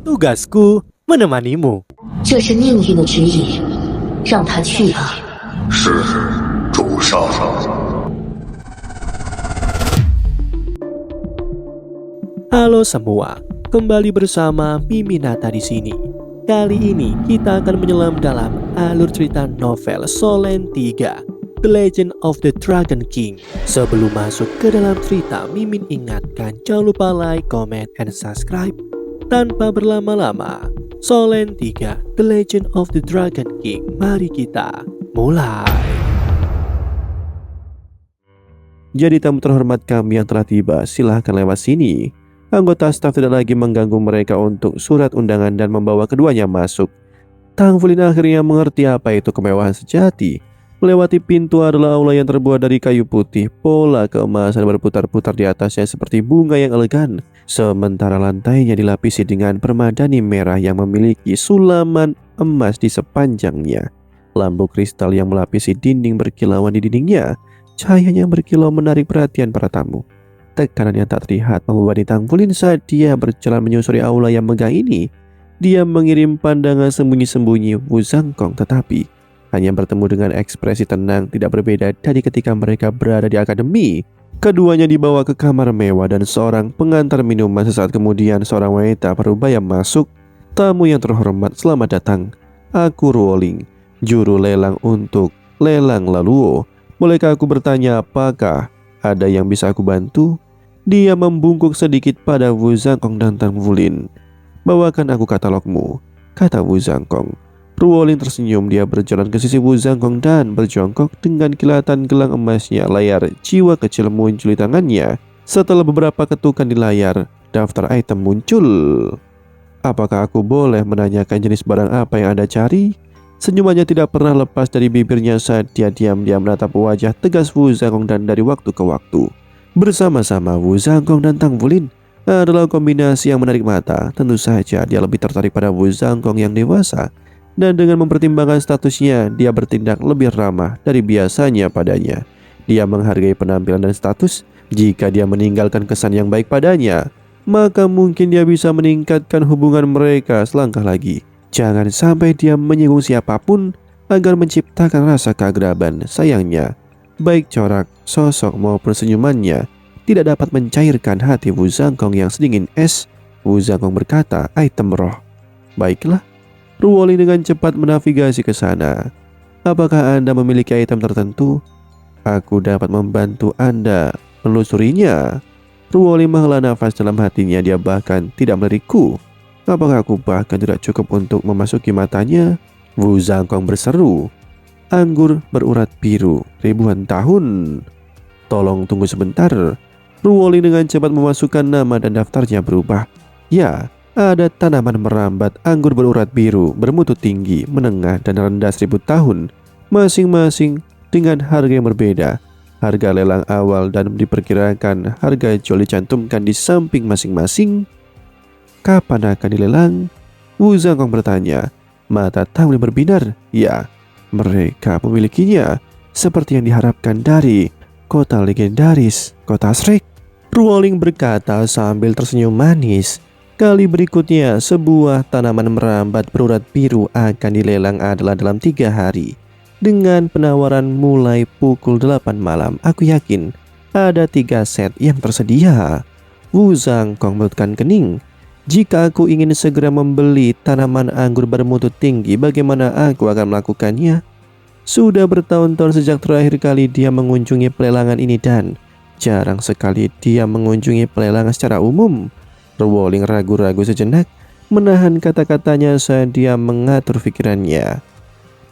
Tugasku menemanimu. 这是命运的指引，让他去吧。是，主上。Halo semua, kembali bersama Miminata di sini. Kali ini kita akan menyelam dalam alur cerita novel Solen 3, The Legend of the Dragon King. Sebelum masuk ke dalam cerita, Mimin ingatkan jangan lupa like, comment, and subscribe. Tanpa berlama-lama, Solen 3, The Legend of the Dragon King. Mari kita mulai. Jadi tamu terhormat kami yang telah tiba, silahkan lewat sini. Anggota staf tidak lagi mengganggu mereka untuk surat undangan dan membawa keduanya masuk. Tang Fulin akhirnya mengerti apa itu kemewahan sejati. Melewati pintu adalah aula yang terbuat dari kayu putih. Pola keemasan berputar-putar di atasnya seperti bunga yang elegan. Sementara lantainya dilapisi dengan permadani merah yang memiliki sulaman emas di sepanjangnya. Lampu kristal yang melapisi dinding berkilauan di dindingnya. Cahayanya berkilau menarik perhatian para tamu. Tekanan yang tak terlihat membebani Tang Fulin saat dia berjalan menyusuri aula yang megah ini. Dia mengirim pandangan sembunyi-sembunyi Wu Zhangkong, tetapi hanya bertemu dengan ekspresi tenang tidak berbeda dari ketika mereka berada di akademi. Keduanya dibawa ke kamar mewah dan seorang pengantar minuman. Sesaat kemudian seorang wanita parubaya masuk. Tamu yang terhormat, selamat datang. Aku Ruoling, juru lelang untuk lelang Laluo. Bolehkah aku bertanya apakah ada yang bisa aku bantu? Dia membungkuk sedikit pada Wu Zhangkong dan Tang Fulin. Bawakan aku katalogmu, kata Wu Zhangkong. Ruoling tersenyum. Dia berjalan ke sisi Wu Zhangkong dan berjongkok dengan kilatan gelang emasnya. Layar jiwa kecil muncul di tangannya. Setelah beberapa ketukan di layar, daftar item muncul. Apakah aku boleh menanyakan jenis barang apa yang Anda cari? Senyumannya tidak pernah lepas dari bibirnya saat dia diam-diam menatap wajah tegas Wu Zhangkong dan dari waktu ke waktu. Bersama-sama Wu Zhangkong dan Tang Fulin adalah kombinasi yang menarik mata. Tentu saja dia lebih tertarik pada Wu Zhangkong yang dewasa. Dan dengan mempertimbangkan statusnya, dia bertindak lebih ramah dari biasanya padanya. Dia menghargai penampilan dan status. Jika dia meninggalkan kesan yang baik padanya, maka mungkin dia bisa meningkatkan hubungan mereka selangkah lagi. Jangan sampai dia menyinggung siapapun agar menciptakan rasa keagraban. Sayangnya, baik corak, sosok maupun senyumannya tidak dapat mencairkan hati Wu Zhangkong yang sedingin es. Wu Zhangkong berkata, item roh. Baiklah. Ruoling dengan cepat menavigasi ke sana. Apakah Anda memiliki item tertentu? Aku dapat membantu Anda menelusurinya. Ruoling menghela nafas dalam hatinya. Dia bahkan tidak melirikku. Apakah aku bahkan tidak cukup untuk memasuki matanya? Wu Zhangkong berseru. Anggur berurat biru ribuan tahun. Tolong tunggu sebentar. Ruoling dengan cepat memasukkan nama dan daftarnya berubah. Ya, ada tanaman merambat anggur berurat biru bermutu tinggi, menengah, dan rendah 1000 tahun. Masing-masing dengan harga yang berbeda. Harga lelang awal dan diperkirakan harga jual dicantumkan di samping masing-masing. Kapan akan dilelang? Wu Zhangkong bertanya. Mata Tang Fulin berbinar. Ya, mereka memilikinya seperti yang diharapkan dari kota legendaris, kota Shrek. Ruoling berkata sambil tersenyum manis. Kali berikutnya sebuah tanaman merambat berurat biru akan dilelang adalah dalam 3 hari. Dengan penawaran mulai pukul 8 malam. Aku yakin ada 3 set yang tersedia. Wu Zhangkong melututkan kening. Jika aku ingin segera membeli tanaman anggur bermutu tinggi, bagaimana aku akan melakukannya? Sudah bertahun-tahun sejak terakhir kali dia mengunjungi pelelangan ini dan jarang sekali dia mengunjungi pelelangan secara umum. Ruoling ragu-ragu sejenak, menahan kata-katanya saat dia mengatur pikirannya.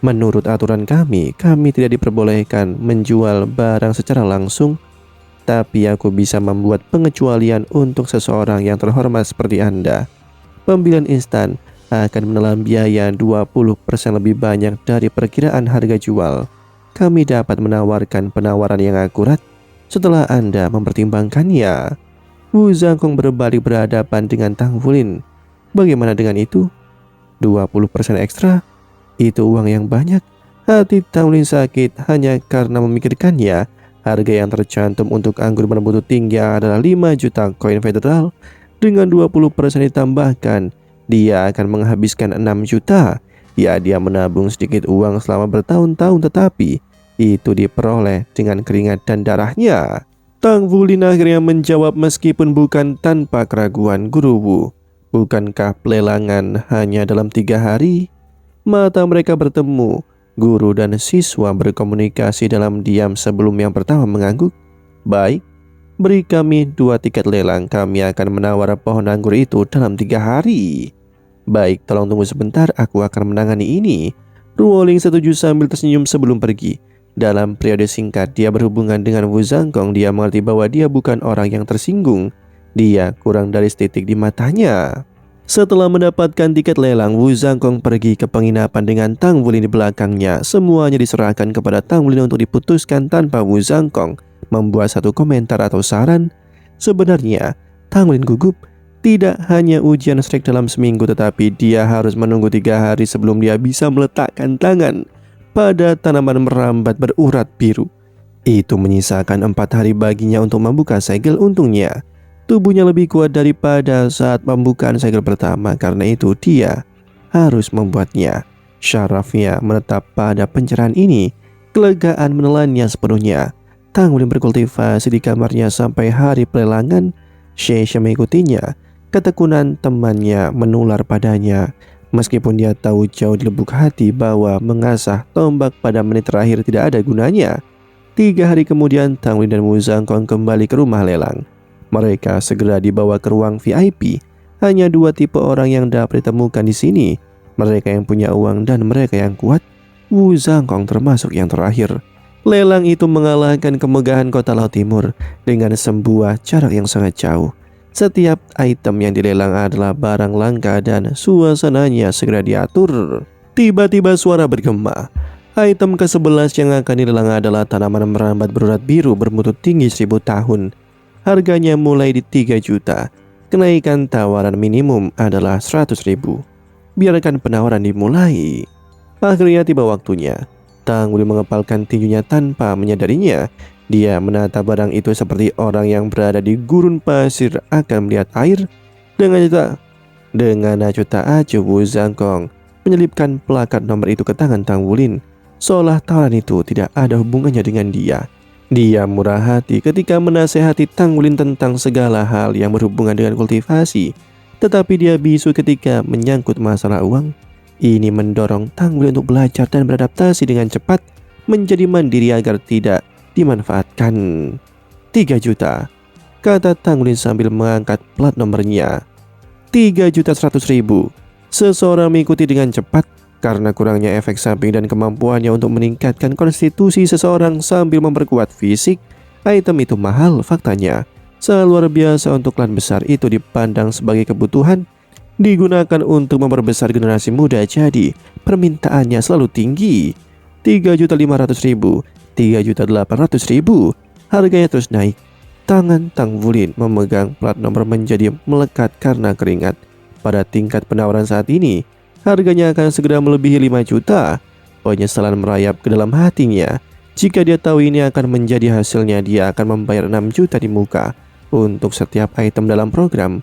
Menurut aturan kami tidak diperbolehkan menjual barang secara langsung. Tapi aku bisa membuat pengecualian untuk seseorang yang terhormat seperti Anda. Pembelian instan akan menelan biaya 20% lebih banyak dari perkiraan harga jual. Kami dapat menawarkan penawaran yang akurat setelah Anda mempertimbangkannya. Wu Zhangkong berbalik berhadapan dengan Tang Fulin. Bagaimana dengan itu? 20% ekstra? Itu uang yang banyak. Hati Tang Fulin sakit hanya karena memikirkannya. Harga yang tercantum untuk anggur bermutu tinggi adalah 5 juta koin federal. Dengan 20% ditambahkan, dia akan menghabiskan 6 juta. Ya, dia menabung sedikit uang selama bertahun-tahun, tetapi itu diperoleh dengan keringat dan darahnya. Tang Wulin akhirnya menjawab meskipun bukan tanpa keraguan, Guru Wu. Bukankah pelelangan hanya dalam 3 hari? Mata mereka bertemu. Guru dan siswa berkomunikasi dalam diam sebelum yang pertama mengangguk. Baik, beri kami 2 tiket lelang. Kami akan menawar pohon anggur itu dalam 3 hari. Baik, tolong tunggu sebentar. Aku akan menangani ini. Ruoling setuju sambil tersenyum sebelum pergi. Dalam periode singkat dia berhubungan dengan Wu Zhangkong. Dia mengerti bahwa dia bukan orang yang tersinggung. Dia kurang dari setitik di matanya. Setelah mendapatkan tiket lelang, Wu Zhangkong pergi ke penginapan dengan Tang Wulin di belakangnya. Semuanya diserahkan kepada Tang Wulin untuk diputuskan tanpa Wu Zhangkong membuat satu komentar atau saran. Sebenarnya, Tang Wulin gugup. Tidak hanya ujian strike dalam seminggu, tetapi dia harus menunggu 3 hari sebelum dia bisa meletakkan tangan pada tanaman merambat berurat biru. Itu menyisakan 4 hari baginya untuk membuka segel. Untungnya tubuhnya lebih kuat daripada saat pembukaan segel pertama, karena itu dia harus membuatnya. Syarafnya menetap pada pencerahan ini. Kelegaan menelannya sepenuhnya. Tang Wulin berkultivasi di kamarnya sampai hari pelelangan. Shesha mengikutinya. Ketekunan temannya menular padanya. Meskipun dia tahu jauh di lubuk hati bahwa mengasah tombak pada menit terakhir tidak ada gunanya. 3 hari kemudian Tang Wulin dan Wu Zhangkong kembali ke rumah lelang. Mereka segera dibawa ke ruang VIP. Hanya 2 tipe orang yang dapat ditemukan di sini. Mereka yang punya uang dan mereka yang kuat. Wu Zhangkong termasuk yang terakhir. Lelang itu mengalahkan kemegahan kota Laut Timur dengan sebuah jarak yang sangat jauh. Setiap item yang dilelang adalah barang langka dan suasananya segera diatur. Tiba-tiba suara bergema. Item ke-11 yang akan dilelang adalah tanaman merambat berurat biru bermutu tinggi 1000 tahun. Harganya mulai di 3 juta. Kenaikan tawaran minimum adalah 100.000. Biarkan penawaran dimulai. Akhirnya tiba waktunya. Tang Wulin mengepalkan tinjunya tanpa menyadarinya. Dia menatap barang itu seperti orang yang berada di gurun pasir akan melihat air. Dengan acuh tak acuh, Wu Zhangkong menyelipkan plakat nomor itu ke tangan Tang Wulin, seolah tawaran itu tidak ada hubungannya dengan dia. Dia murah hati ketika menasehati Tang Wulin tentang segala hal yang berhubungan dengan kultivasi, tetapi dia bisu ketika menyangkut masalah uang. Ini mendorong Tang Wulin untuk belajar dan beradaptasi dengan cepat, menjadi mandiri agar tidak dimanfaatkan. 3 juta, kata Tang Wulin sambil mengangkat plat nomornya. 3.100.000. Seseorang mengikuti dengan cepat karena kurangnya efek samping dan kemampuannya untuk meningkatkan konstitusi seseorang sambil memperkuat fisik. Item itu mahal faktanya. Sangat luar biasa untuk klan besar itu dipandang sebagai kebutuhan. Digunakan untuk memperbesar generasi muda, jadi permintaannya selalu tinggi. 3.500.000, 3.800.000. Harganya terus naik. Tangan Tang Wulin memegang plat nomor menjadi melekat karena keringat. Pada tingkat penawaran saat ini, harganya akan segera melebihi 5 juta. Penyesalan merayap ke dalam hatinya. Jika dia tahu ini akan menjadi hasilnya, dia akan membayar 6 juta di muka untuk setiap item dalam program.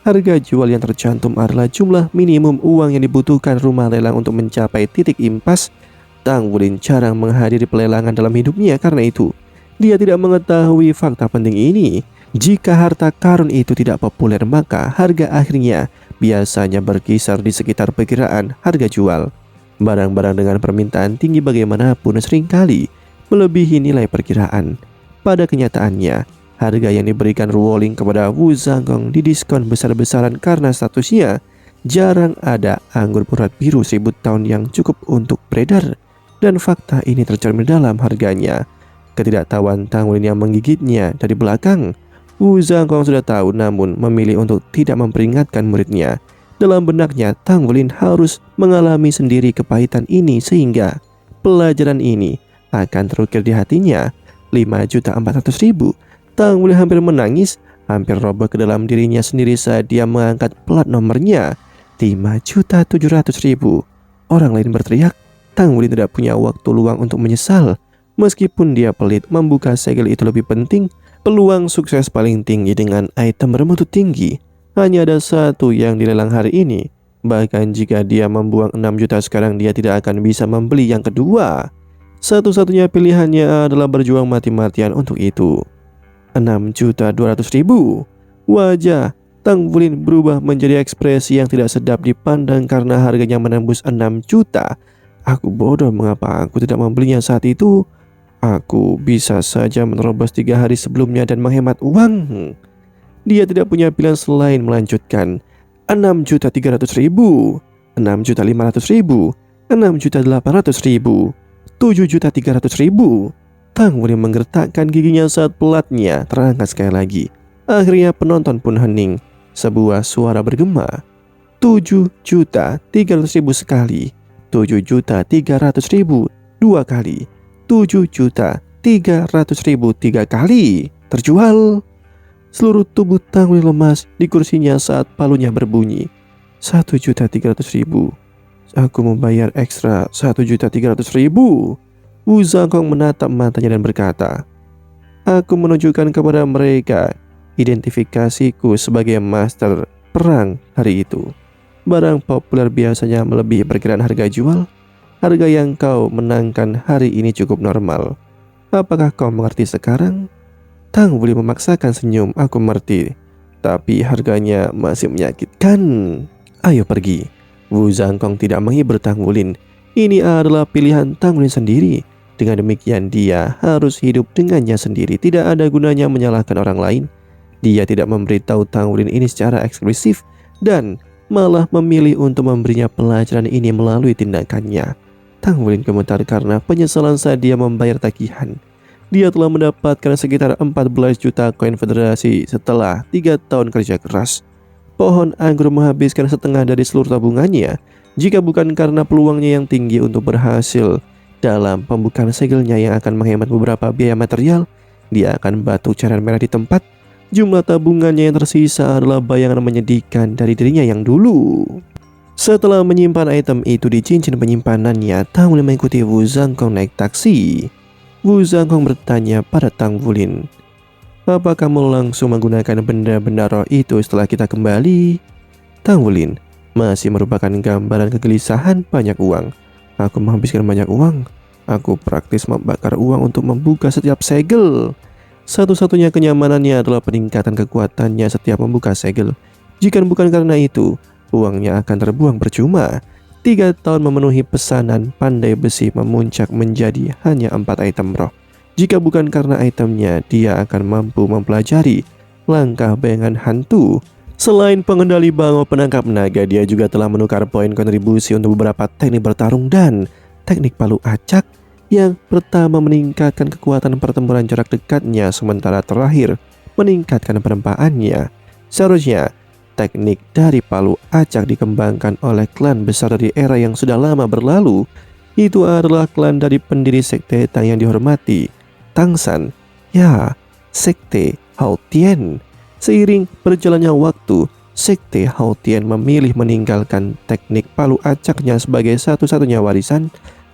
Harga jual yang tercantum adalah jumlah minimum uang yang dibutuhkan rumah lelang untuk mencapai titik impas. Tang Wulin jarang menghadiri pelelangan dalam hidupnya, karena itu dia tidak mengetahui fakta penting ini. Jika harta karun itu tidak populer, maka harga akhirnya biasanya berkisar di sekitar perkiraan harga jual. Barang-barang dengan permintaan tinggi bagaimanapun seringkali melebihi nilai perkiraan. Pada kenyataannya, harga yang diberikan Ruoling kepada Wu Zhangkong didiskon besar-besaran karena statusnya. Jarang ada anggur berurat biru 1000 tahun yang cukup untuk beredar, dan fakta ini tercermin dalam harganya. Ketidaktahuan Tang Wulin yang menggigitnya dari belakang. Wu Zhangkong sudah tahu, namun memilih untuk tidak memperingatkan muridnya. Dalam benaknya, Tang Wulin harus mengalami sendiri kepahitan ini sehingga pelajaran ini akan terukir di hatinya. 5.400.000. Tang Wulin hampir menangis, hampir roboh ke dalam dirinya sendiri saat dia mengangkat plat nomornya. 5.700.000. Orang lain berteriak. Tang Wulin tidak punya waktu luang untuk menyesal. Meskipun dia pelit, membuka segel itu lebih penting. Peluang sukses paling tinggi dengan item bermutu tinggi. Hanya ada satu yang dilelang hari ini. Bahkan jika dia membuang 6 juta sekarang, dia tidak akan bisa membeli yang kedua. Satu-satunya pilihannya adalah berjuang mati-matian untuk itu. 6.200.000. Wajah Tang Wulin berubah menjadi ekspresi yang tidak sedap dipandang karena harganya menembus 6 juta. Aku bodoh, mengapa aku tidak membelinya saat itu? Aku bisa saja menerobos 3 hari sebelumnya dan menghemat uang. Dia tidak punya pilihan selain melanjutkan. 6.300.000, 6.500.000, 6.800.000, 7.300.000. Tang Wulin menggertakkan giginya saat pelatnya terangkat sekali lagi. Akhirnya penonton pun hening. Sebuah suara bergema. 7.300.000 sekali, 7.300.000 dua kali, 7.300.000 tiga kali. Terjual. Seluruh tubuh Tang Wulin lemas di kursinya saat palunya berbunyi. 1.300.000. Aku membayar ekstra 1.300.000. Wu Zhangkong menatap matanya dan berkata, aku menunjukkan kepada mereka identifikasiku sebagai master perang hari itu. Barang populer biasanya melebihi perkiraan harga jual. Harga yang kau menangkan hari ini cukup normal. Apakah kau mengerti sekarang? Tang Wulin memaksakan senyum. Aku mengerti, tapi harganya masih menyakitkan. Ayo pergi. Wu Zhangkong tidak menghibur Tang Wulin. Ini adalah pilihan Tang Wulin sendiri. Dengan demikian dia harus hidup dengannya sendiri. Tidak ada gunanya menyalahkan orang lain. Dia tidak memberitahu Tang Wulin ini secara eksklusif dan malah memilih untuk memberinya pelajaran ini melalui tindakannya. Tang Wulin gemetar karena penyesalan saat dia membayar tagihan. Dia telah mendapatkan sekitar 14 juta koin federasi setelah 3 tahun kerja keras. Pohon anggur menghabiskan setengah dari seluruh tabungannya. Jika bukan karena peluangnya yang tinggi untuk berhasil dalam pembukaan segelnya yang akan menghemat beberapa biaya material, dia akan batu cairan merah di tempat. Jumlah tabungannya yang tersisa adalah bayangan menyedihkan dari dirinya yang dulu. Setelah menyimpan item itu di cincin penyimpanannya, Tang Wulin mengikuti Wu Zhangkong naik taksi. Wu Zhangkong bertanya pada Tang Wulin, apa kamu langsung menggunakan benda-benda roh itu setelah kita kembali? Tang Wulin masih merupakan gambaran kegelisahan banyak uang. Aku menghabiskan banyak uang. Aku praktis membakar uang untuk membuka setiap segel. Satu-satunya kenyamanannya adalah peningkatan kekuatannya setiap membuka segel. Jika bukan karena itu, uangnya akan terbuang percuma. 3 tahun memenuhi pesanan pandai besi memuncak menjadi hanya 4 item roh. Jika bukan karena itemnya, dia akan mampu mempelajari langkah bayangan hantu. Selain pengendali bangau penangkap naga, dia juga telah menukar poin kontribusi untuk beberapa teknik bertarung dan teknik palu acak. Yang pertama meningkatkan kekuatan pertempuran jarak dekatnya, sementara terakhir meningkatkan penempaannya. Seharusnya teknik dari palu acak dikembangkan oleh klan besar dari era yang sudah lama berlalu. Itu adalah klan dari pendiri sekte Tang yang dihormati, Tang San. Ya, sekte Hao Tian. Seiring berjalannya waktu, sekte Hao Tian memilih meninggalkan teknik palu acaknya sebagai satu-satunya warisan.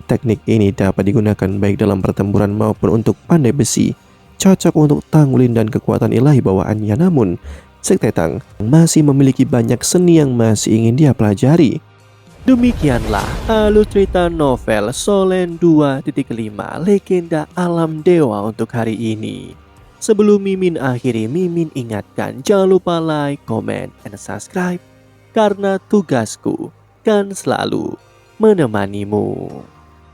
Teknik ini dapat digunakan baik dalam pertempuran maupun untuk pandai besi. Cocok untuk Tang Wulin dan kekuatan ilahi bawaannya, namun sekte Tang masih memiliki banyak seni yang masih ingin dia pelajari. Demikianlah alur cerita novel Solen 2.5 Legenda Alam Dewa untuk hari ini. Sebelum Mimin akhiri, Mimin ingatkan jangan lupa like, comment, and subscribe. Karena tugasku kan selalu menemanimu.